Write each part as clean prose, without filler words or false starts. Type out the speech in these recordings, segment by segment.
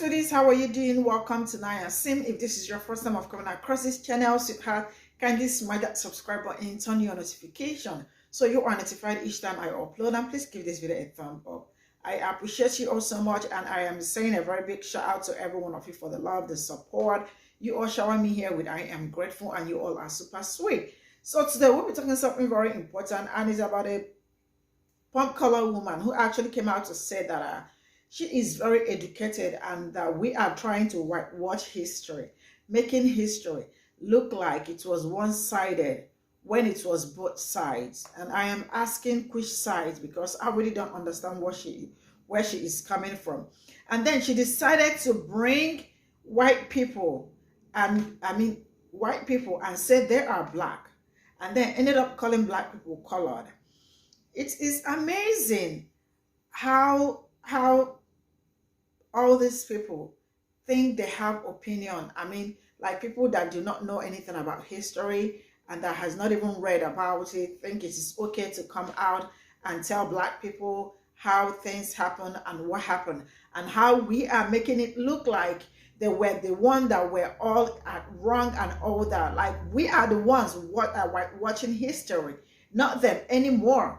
Sweeties, how are you doing? Welcome to Naya Sim. If this is your first time of coming across this channel, sweetheart, kindly smash that subscribe button and turn your notification so you are notified each time I upload, and please give this video a thumb up. I appreciate you all so much, and I am saying a very big shout out to every one of you for the love, the support. You all shower me here with I am grateful, and you all are super sweet. So today we'll be talking something very important, and it's about a pump color woman who actually came out to say that she is very educated, and that we are trying to whitewash history, making history look like it was one-sided when it was both sides. And I am asking which sides, because I really don't understand where she is coming from. And then she decided to bring white people, and white people, and say they are black, and then ended up calling black people colored. It is amazing how all these people think they have opinion. Like people that do not know anything about history and that has not even read about it, think it is okay to come out and tell black people how things happen and what happened, and how we are making it look like they were the one that were all wrong and all that. Like we are the ones what are watching history, not them anymore.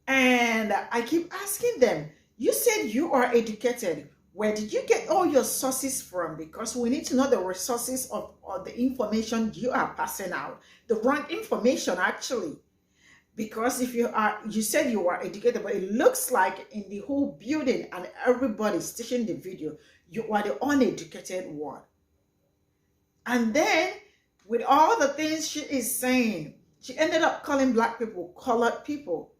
And I keep asking them, you said you are educated. Where did you get all your sources from? Because we need to know the resources of the information you are passing out. The wrong information, actually. Because if you said you are educated, but it looks like in the whole building and everybody's teaching the video, you are the uneducated one. And then, with all the things she is saying, she ended up calling black people colored people.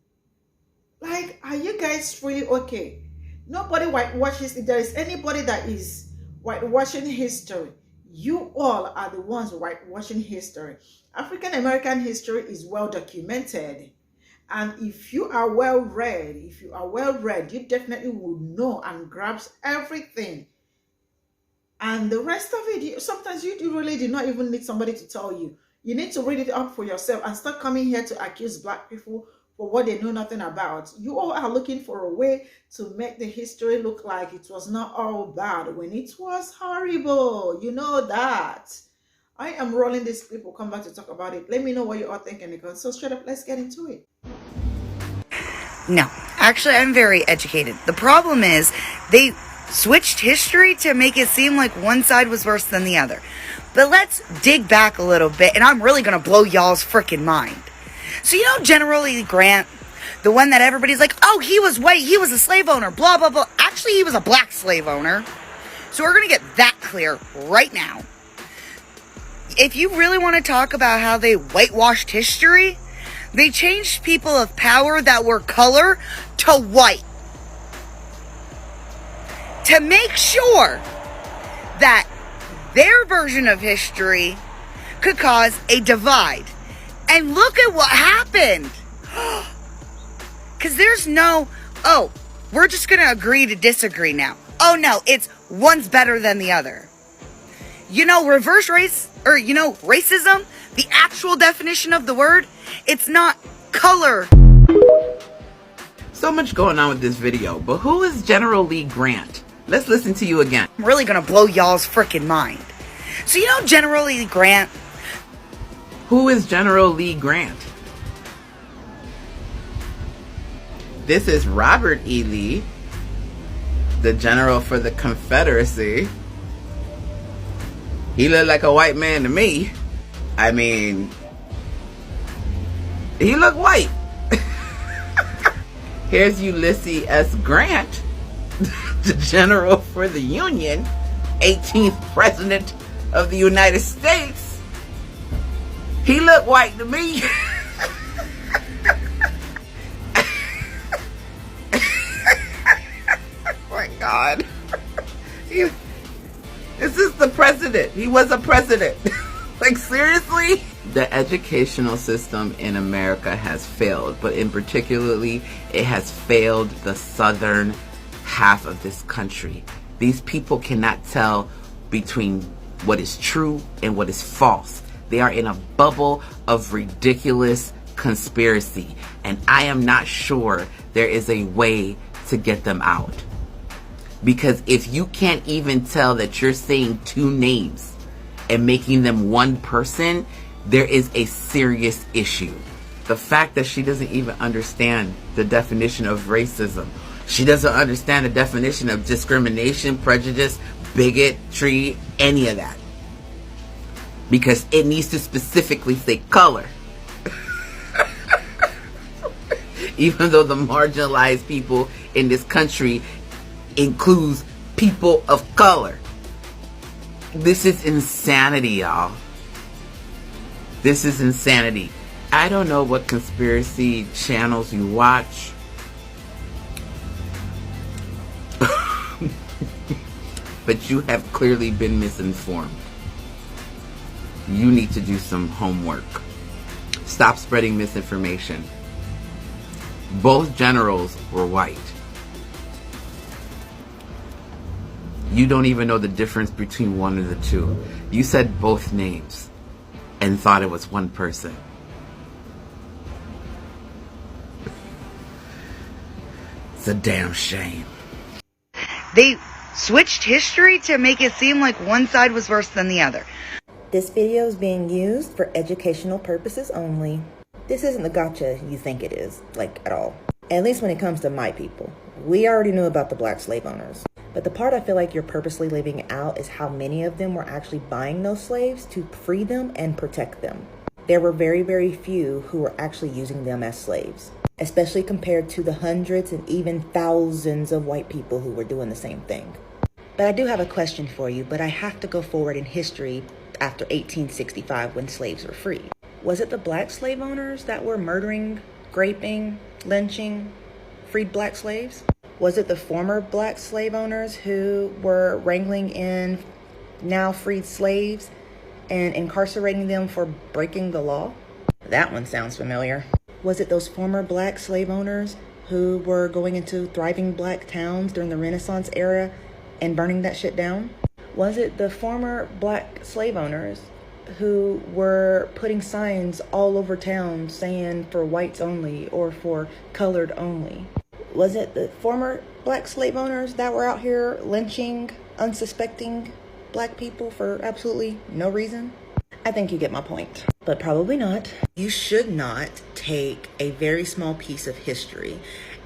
Like, are you guys really okay? Nobody whitewashes. If there is anybody that is whitewashing history, you all are the ones whitewashing history. African American history is well documented. And if you are well read, you definitely will know and grasp everything. And the rest of it, sometimes you really do not even need somebody to tell you. You need to read it up for yourself and start coming here to accuse black people for what they know nothing about. You all are looking for a way to make the history look like it was not all bad when it was horrible. You know that. I am rolling these people. Come back to talk about it. Let me know what you are thinking. So straight up, let's get into it. No, actually, I'm very educated. The problem is they switched history to make it seem like one side was worse than the other. But let's dig back a little bit, and I'm really going to blow y'all's freaking mind. So you know General Grant, the one that everybody's like, oh, he was white, he was a slave owner, blah, blah, blah. Actually, he was a black slave owner. So we're going to get that clear right now. If you really want to talk about how they whitewashed history, they changed people of power that were color to white, to make sure that their version of history could cause a divide. And look at what happened. Because there's no, oh, we're just going to agree to disagree now. Oh no, it's one's better than the other. You know, reverse race, or you know, racism, the actual definition of the word, it's not color. So much going on with this video, but who is General Lee Grant? Let's listen to you again. I'm really going to blow y'all's freaking mind. So you know General Lee Grant? Who is General Lee Grant? This is Robert E. Lee, the general for the Confederacy. He looked like a white man to me. I mean, he looked white. Here's Ulysses S. Grant, the general for the Union, 18th president of the United States. He looked white to me. Oh my God. This is the president. He was a president. Like, seriously? The educational system in America has failed, but in particularly, it has failed the southern half of this country. These people cannot tell between what is true and what is false. They are in a bubble of ridiculous conspiracy, and I am not sure there is a way to get them out. Because if you can't even tell that you're saying two names and making them one person, there is a serious issue. The fact that she doesn't even understand the definition of racism. She doesn't understand the definition of discrimination, prejudice, bigotry, any of that. Because it needs to specifically say color. Even though the marginalized people in this country includes people of color. This is insanity, y'all. This is insanity. I don't know what conspiracy channels you watch. But you have clearly been misinformed. You need to do some homework. Stop spreading misinformation. Both generals were white. You don't even know the difference between one of the two. You said both names and thought it was one person. It's a damn shame. They switched history to make it seem like one side was worse than the other. This video is being used for educational purposes only. This isn't the gotcha you think it is, like at all. At least when it comes to my people. We already knew about the black slave owners. But the part I feel like you're purposely leaving out is how many of them were actually buying those slaves to free them and protect them. There were very, very few who were actually using them as slaves, especially compared to the hundreds and even thousands of white people who were doing the same thing. But I do have a question for you, but I have to go forward in history after 1865 when slaves were free. Was it the black slave owners that were murdering, raping, lynching freed black slaves? Was it the former black slave owners who were wrangling in now freed slaves and incarcerating them for breaking the law? That one sounds familiar. Was it those former black slave owners who were going into thriving black towns during the Renaissance era and burning that shit down? Was it the former black slave owners who were putting signs all over town saying for whites only or for colored only? Was it the former black slave owners that were out here lynching unsuspecting black people for absolutely no reason? I think you get my point, but probably not. You should not take a very small piece of history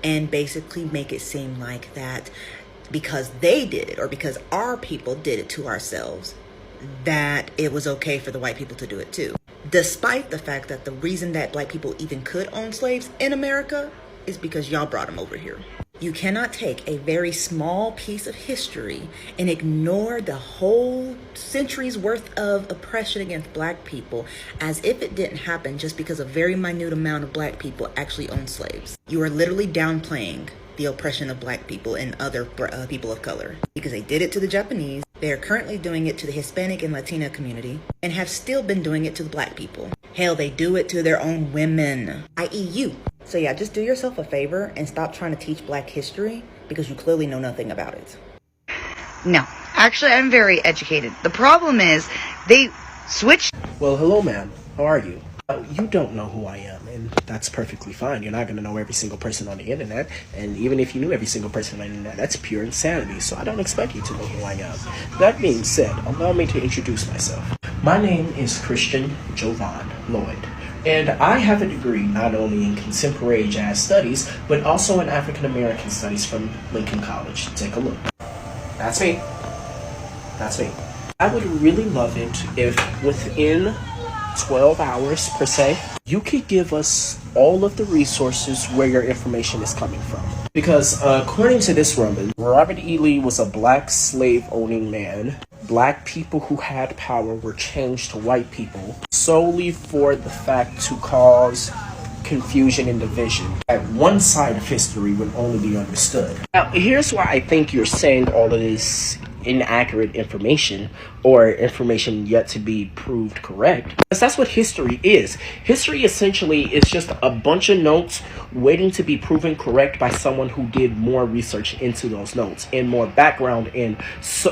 and basically make it seem like that because they did it or because our people did it to ourselves, that it was okay for the white people to do it too. Despite the fact that the reason that black people even could own slaves in America is because y'all brought them over here. You cannot take a very small piece of history and ignore the whole century's worth of oppression against black people as if it didn't happen just because a very minute amount of black people actually owned slaves. You are literally downplaying the oppression of black people and other people of color because they did it to the Japanese. They are currently doing it to the Hispanic and Latina community and have still been doing it to the black people. Hell, they do it to their own women, i.e. you. So yeah, just do yourself a favor and stop trying to teach black history because you clearly know nothing about it. No, actually, I'm very educated. The problem is they switched. Well, hello, ma'am. How are you? You don't know who I am, and that's perfectly fine. You're not going to know every single person on the internet, and even if you knew every single person on the internet, that's pure insanity, so I don't expect you to know who I am. That being said, allow me to introduce myself. My name is Christian Jovan Lloyd, and I have a degree not only in contemporary jazz studies, but also in African American studies from Lincoln College. Take a look. That's me. That's me. I would really love it if within 12 hours per se, you could give us all of the resources where your information is coming from. Because according to this Roman, Robert E. Lee was a black slave-owning man. Black people who had power were changed to white people solely for the fact to cause confusion and division. At one side of history would only be understood. Now, here's why I think you're saying all of this inaccurate information or information yet to be proved correct. Because that's what history is. History essentially is just a bunch of notes waiting to be proven correct by someone who did more research into those notes and more background and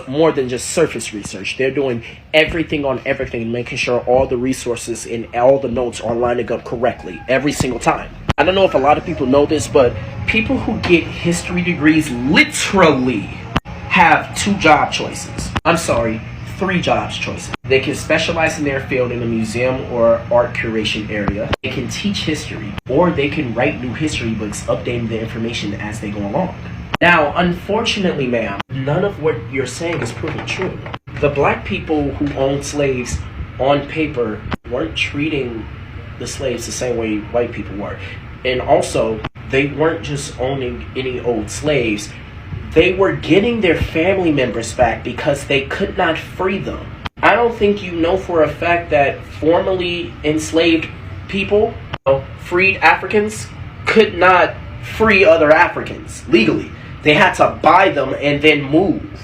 more than just surface research. They're doing everything on everything, making sure all the resources and all the notes are lining up correctly every single time. I don't know if a lot of people know this, but people who get history degrees literally have 2 job choices. I'm sorry, 3 jobs choices. They can specialize in their field in a museum or art curation area. They can teach history, or they can write new history books, updating the information as they go along. Now, unfortunately, ma'am, none of what you're saying is proven true. The black people who owned slaves on paper weren't treating the slaves the same way white people were. And also, they weren't just owning any old slaves. They were getting their family members back because they could not free them. I don't think you know for a fact that formerly enslaved people, freed Africans, could not free other Africans legally. They had to buy them and then move.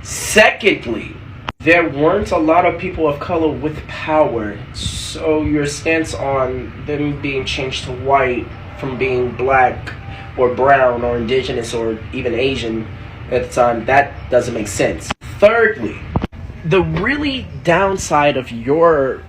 Secondly, there weren't a lot of people of color with power, so your stance on them being changed to white from being black or brown or indigenous or even Asian at the time, that doesn't make sense. Thirdly, the really downside of your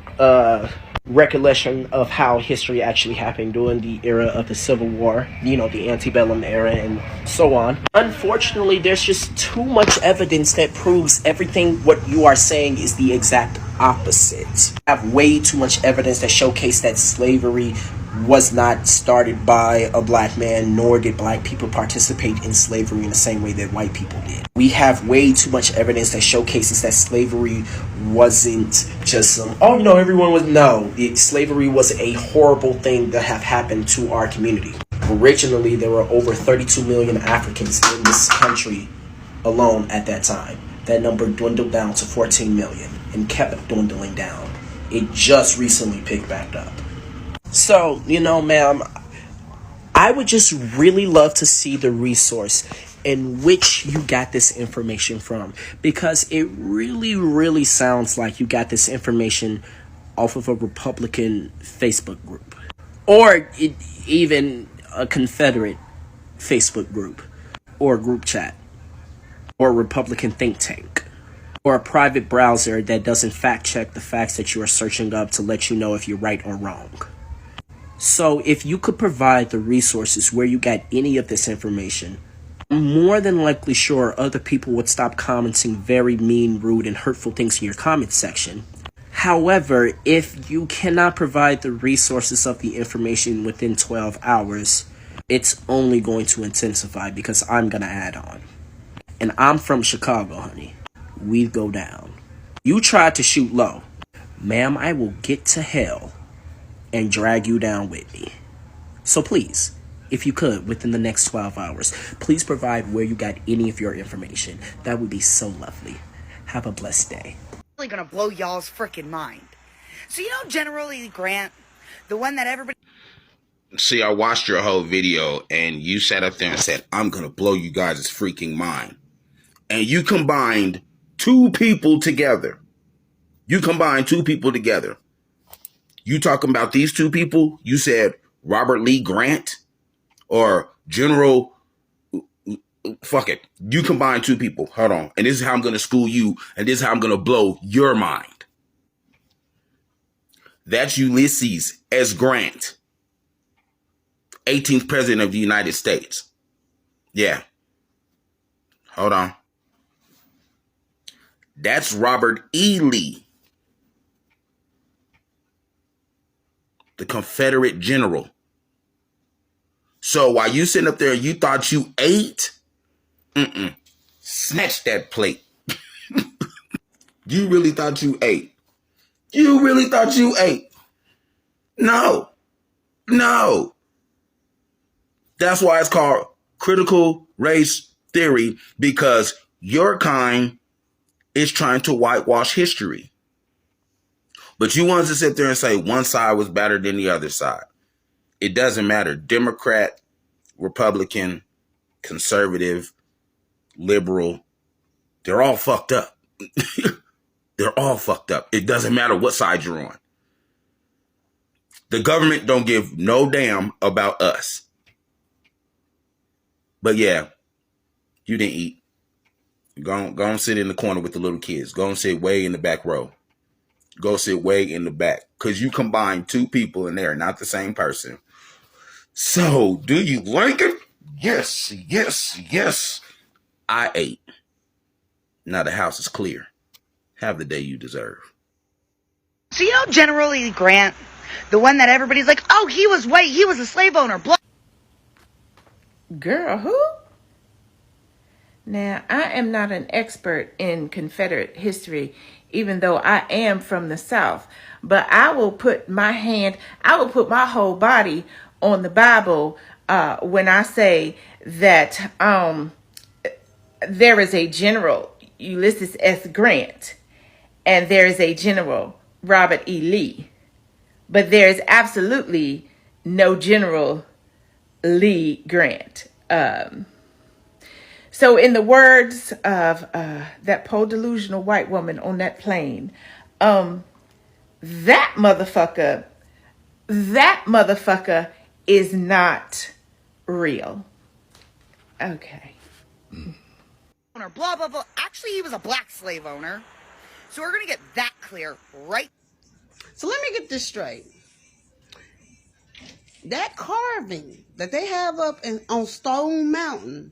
recollection of how history actually happened during the era of the Civil War, the antebellum era and so on. Unfortunately, there's just too much evidence that proves everything what you are saying is the exact opposite. I have way too much evidence that showcase that slavery was not started by a black man, nor did black people participate in slavery in the same way that white people did. We have way too much evidence that showcases that slavery wasn't just everyone was, slavery was a horrible thing that have happened to our community. Originally, there were over 32 million Africans in this country alone at that time. That number dwindled down to 14 million and kept dwindling down. It just recently picked back up. So, ma'am, I would just really love to see the resource in which you got this information from, because it really, really sounds like you got this information off of a Republican Facebook group, or even a Confederate Facebook group, or a group chat, or a Republican think tank, or a private browser that doesn't fact check the facts that you are searching up to let you know if you're right or wrong. So if you could provide the resources where you got any of this information, I'm more than likely sure other people would stop commenting very mean, rude, and hurtful things in your comment section. However, if you cannot provide the resources of the information within 12 hours, it's only going to intensify because I'm going to add on. And I'm from Chicago, honey. We go down. You tried to shoot low. Ma'am, I will get to hell and drag you down with me. So please, if you could, within the next 12 hours, please provide where you got any of your information. That would be so lovely. Have a blessed day. Really gonna blow y'all's freaking mind. So Generally Grant, the one that everybody... See, I watched your whole video and you sat up there and said, I'm gonna blow you guys' freaking mind. And you combined 2 people together. You talking about these 2 people? You said Robert Lee Grant or General, fuck it. You combine 2 people. Hold on. And this is how I'm going to school you. And this is how I'm going to blow your mind. That's Ulysses S. Grant, 18th president of the United States. Yeah. Hold on. That's Robert E. Lee, the Confederate general. So while you sitting up there, you thought you ate? Snatch that plate. You really thought you ate? No. That's why it's called critical race theory, because your kind is trying to whitewash history. But you wanted to sit there and say one side was better than the other side. It doesn't matter. Democrat, Republican, conservative, liberal, they're all fucked up. They're all fucked up. It doesn't matter what side you're on. The government don't give no damn about us. But yeah, you didn't eat. Go and sit in the corner with the little kids. Go and sit way in the back row. Go sit way in the back. Because you combine 2 people and they're not the same person. So, do you like it? Yes. I ate. Now the house is clear. Have the day you deserve. So you know General Lee Grant, the one that everybody's like, oh, he was white, he was a slave owner. Girl, who? Now, I am not an expert in Confederate history, even though I am from the South. But I will put my whole body on the Bible when I say that there is a General Ulysses S. Grant and there is a General Robert E. Lee. But there is absolutely no General Lee Grant. So in the words of that delusional white woman on that plane, that motherfucker is not real. Okay. Blah, blah, blah. Actually, he was a black slave owner. So we're going to get that clear right. So let me get this straight. That carving that they have up on Stone Mountain,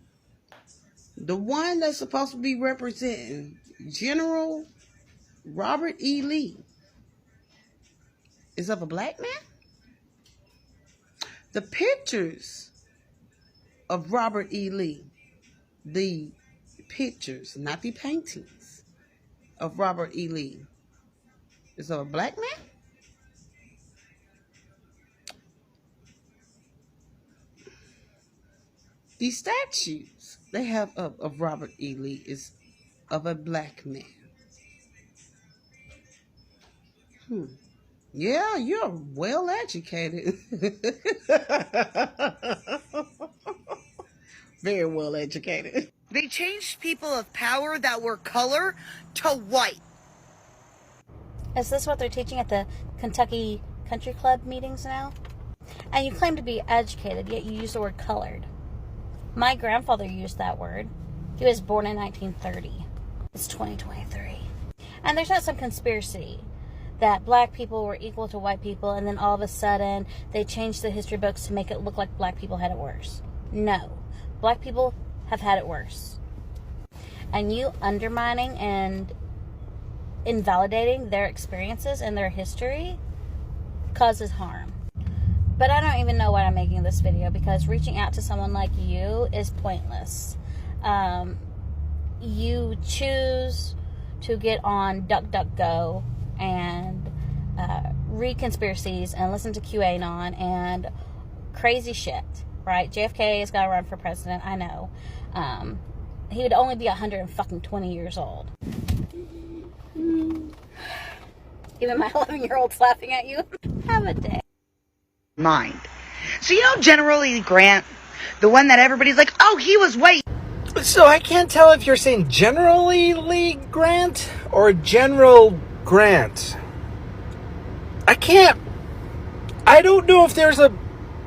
the one that's supposed to be representing General Robert E. Lee, is of a black man? The pictures of Robert E. Lee, the pictures, not the paintings of Robert E. Lee, is of a black man? The statues they have of Robert E. Lee is of a black man. Yeah, you're well educated. Very well educated. They changed people of power that were color to white. Is this what they're teaching at the Kentucky Country Club meetings now? And you claim to be educated, yet you use the word colored. My grandfather used that word. He was born in 1930. It's 2023. And there's not some conspiracy that black people were equal to white people and then all of a sudden they changed the history books to make it look like black people had it worse. No. Black people have had it worse. And you undermining and invalidating their experiences and their history causes harm. But I don't even know why I'm making this video, because reaching out to someone like you is pointless. You choose to get on DuckDuckGo and read conspiracies and listen to QAnon and crazy shit, right? JFK has got to run for president, I know. He would only be 120 years old. Even my 11-year-old's laughing at you. Have a day. Mind. So you know General Lee Grant, the one that everybody's like, oh, he was white. So I can't tell if you're saying Generally Lee Grant or General Grant. I don't know if there's a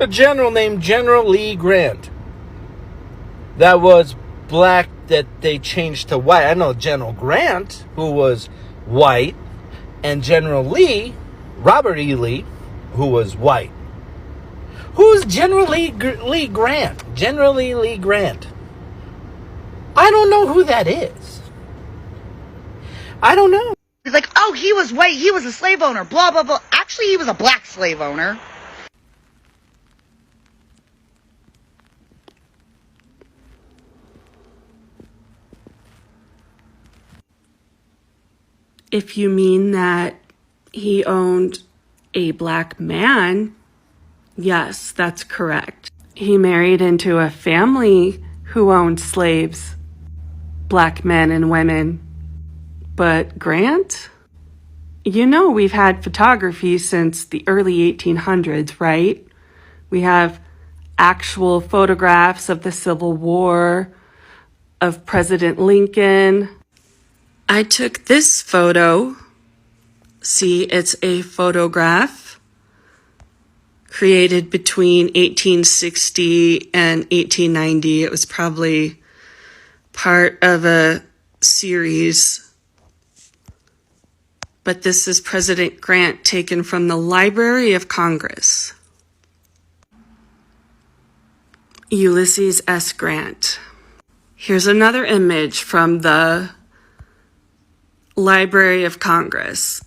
general named General Lee Grant that was black that they changed to white. I know General Grant, who was white, and General Lee, Robert E. Lee, who was white. Who's General Lee Grant? General Lee Grant. I don't know who that is. I don't know. He's like, oh, he was white, he was a slave owner, blah, blah, blah. Actually, he was a black slave owner. If you mean that he owned a black man, yes, that's correct. He married into a family who owned slaves, black men and women. But Grant? You know, we've had photography since the early 1800s, right? We have actual photographs of the Civil War, of President Lincoln. I took this photo. See, it's a photograph created between 1860 and 1890. It was probably part of a series. But this is President Grant taken from the Library of Congress. Ulysses S. Grant. Here's another image from the Library of Congress.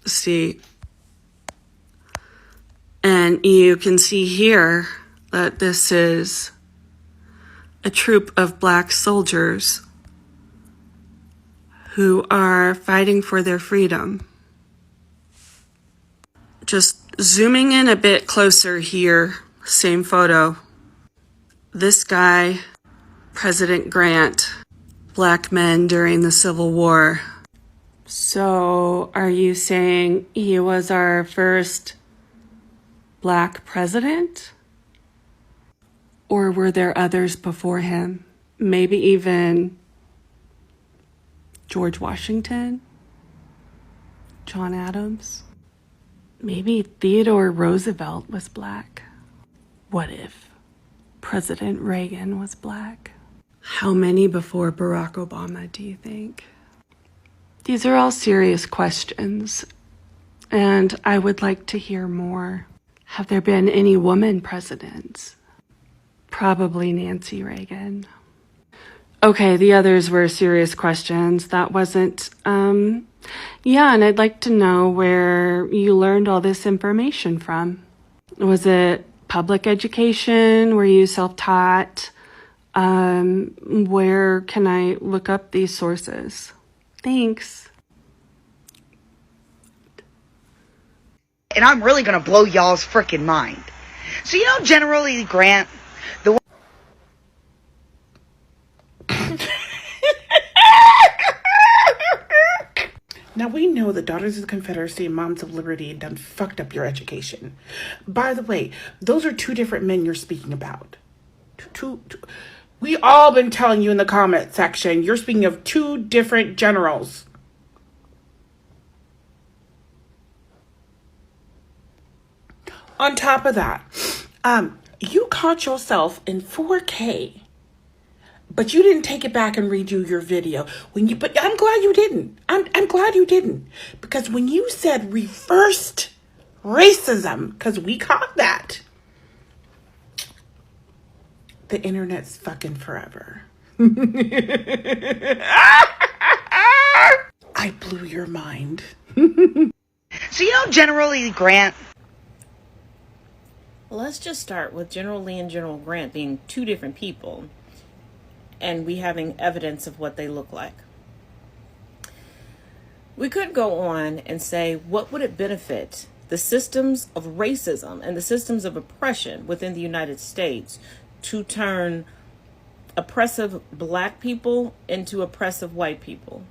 See, and you can see here that this is a troop of black soldiers who are fighting for their freedom. Just zooming in a bit closer here, same photo. This guy, President Grant, black men during the Civil War. So, are you saying he was our first black president? Or were there others before him? Maybe even George Washington? John Adams? Maybe Theodore Roosevelt was black. What if President Reagan was black? How many before Barack Obama do you think? These are all serious questions, and I would like to hear more. Have there been any woman presidents? Probably Nancy Reagan. Okay, the others were serious questions. That wasn't, yeah, and I'd like to know where you learned all this information from. Was it public education? Were you self-taught? Where can I look up these sources? Thanks. And I'm really going to blow y'all's freaking mind. So, generally, Grant, the Now, we know the Daughters of the Confederacy and Moms of Liberty done fucked up your education. By the way, those are two different men you're speaking about. We all been telling you in the comment section, you're speaking of two different generals. On top of that, you caught yourself in 4K. But you didn't take it back and redo your video. But I'm glad you didn't. I'm glad you didn't. Because when you said reversed racism, because we caught that, the internet's fucking forever. I blew your mind. So, generally, Grant. Let's just start with General Lee and General Grant being two different people, and we having evidence of what they look like. We could go on and say, what would it benefit the systems of racism and the systems of oppression within the United States to turn oppressive black people into oppressive white people?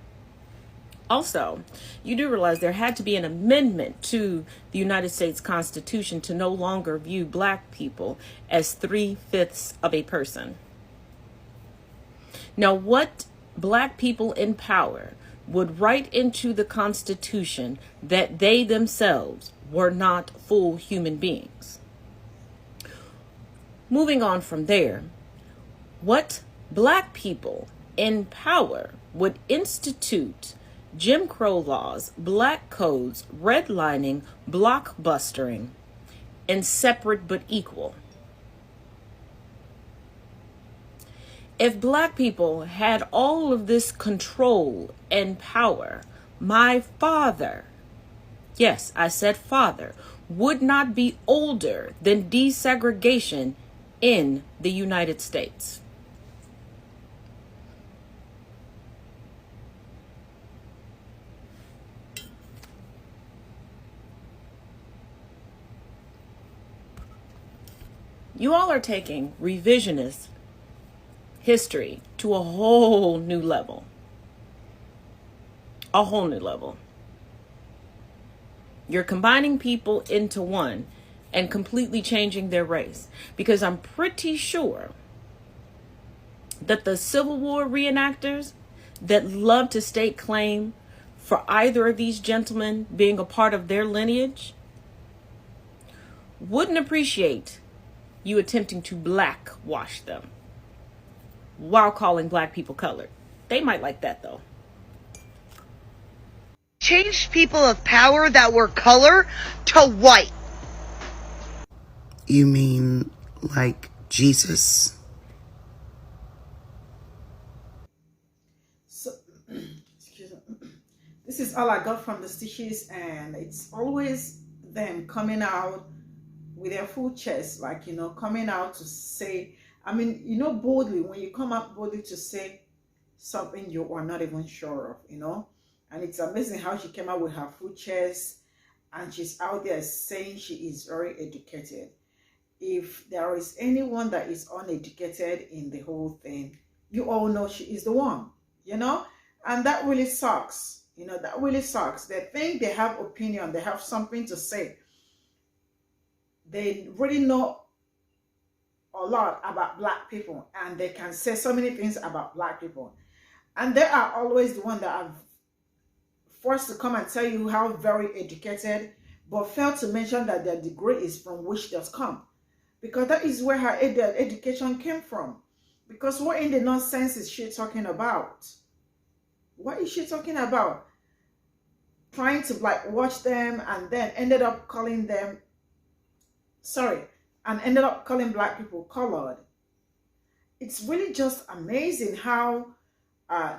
Also, you do realize there had to be an amendment to the United States Constitution to no longer view black people as 3/5 of a person. Now, what black people in power would write into the Constitution that they themselves were not full human beings? Moving on from there, what black people in power would institute Jim Crow laws, black codes, redlining, blockbustering, and separate but equal? If black people had all of this control and power, my father, yes, I said father, would not be older than desegregation in the United States. You all are taking revisionist history to a whole new level. A whole new level. You're combining people into one and completely changing their race. Because I'm pretty sure that the Civil War reenactors that love to stake claim for either of these gentlemen being a part of their lineage wouldn't appreciate you attempting to blackwash them while calling black people colored. They might like that, though. Changed people of power that were color to white. You mean like Jesus? So, excuse me. This is all I got from the stitches, and it's always them coming out with their full chest, like, coming out to say, boldly, when you come out boldly to say something you are not even sure of. And it's amazing how she came out with her full chest, and she's out there saying she is very educated. If there is anyone that is uneducated in the whole thing, you all know she is the one, and that really sucks. That really sucks. They think they have opinion, they have something to say. They really know a lot about Black people, and they can say so many things about Black people. And they are always the one that are forced to come and tell you how very educated, but fail to mention that their degree is from Wh0, because that is where her education came from. Because what in the nonsense is she talking about? What is she talking about? Trying to watch them, and then ended up calling them, ended up calling Black people colored. It's really just amazing how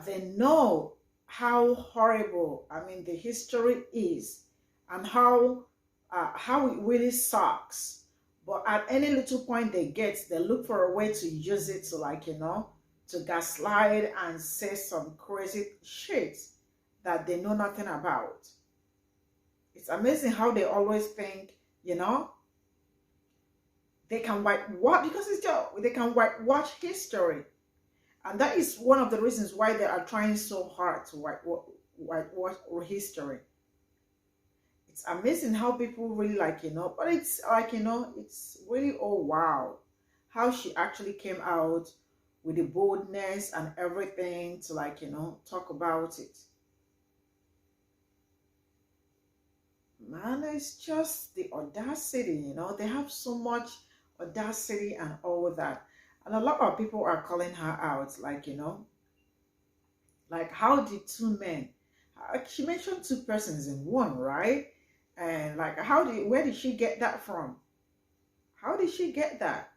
they know how horrible, the history is, and how it really sucks. But at any little point they get, they look for a way to use it to to gaslight and say some crazy shit that they know nothing about. It's amazing how they always think, they can whitewash, because they can whitewash history. And that is one of the reasons why they are trying so hard to whitewash history. It's amazing how people really but it's it's really, oh wow, how she actually came out with the boldness and everything to talk about it. Man, it's just the audacity, they have so much audacity and all that. And a lot of people are calling her out, how did two men, she mentioned two persons in one, right? And where did she get that from? How did she get that?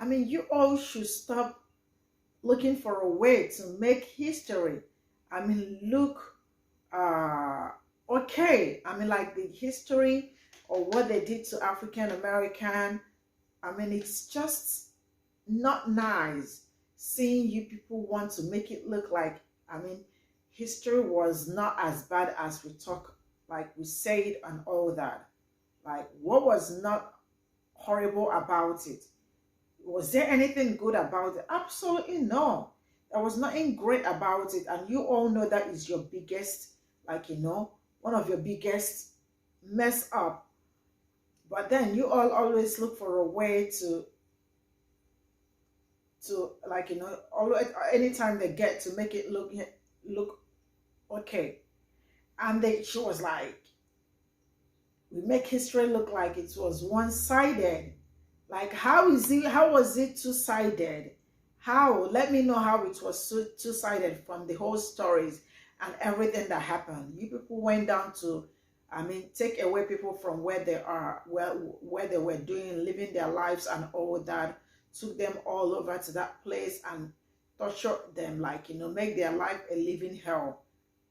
You all should stop looking for a way to make history, look okay. The history or what they did to African American, it's just not nice seeing you people want to make it look like, history was not as bad as we talk, we say it and all that. What was not horrible about it? Was there anything good about it? Absolutely no. There was nothing great about it. And you all know that is your biggest, one of your biggest mess up. But then you all always look for a way to always, anytime they get to make it look okay. And she was like, we make history look like it was one-sided. How was it two-sided? How? Let me know how it was two-sided from the whole stories and everything that happened. You people went down to, take away people from where they are, where they were living their lives and all that, took them all over to that place and tortured them, make their life a living hell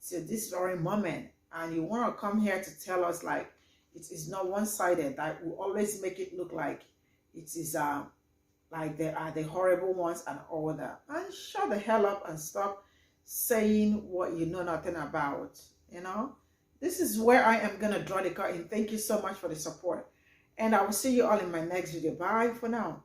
till this very moment. And you want to come here to tell us it is not one-sided, that we always make it look like it is they are the horrible ones and all that. And shut the hell up and stop saying what you know nothing about. This is where I am gonna draw the curtain. Thank you so much for the support, and I will see you all in my next video. Bye for now.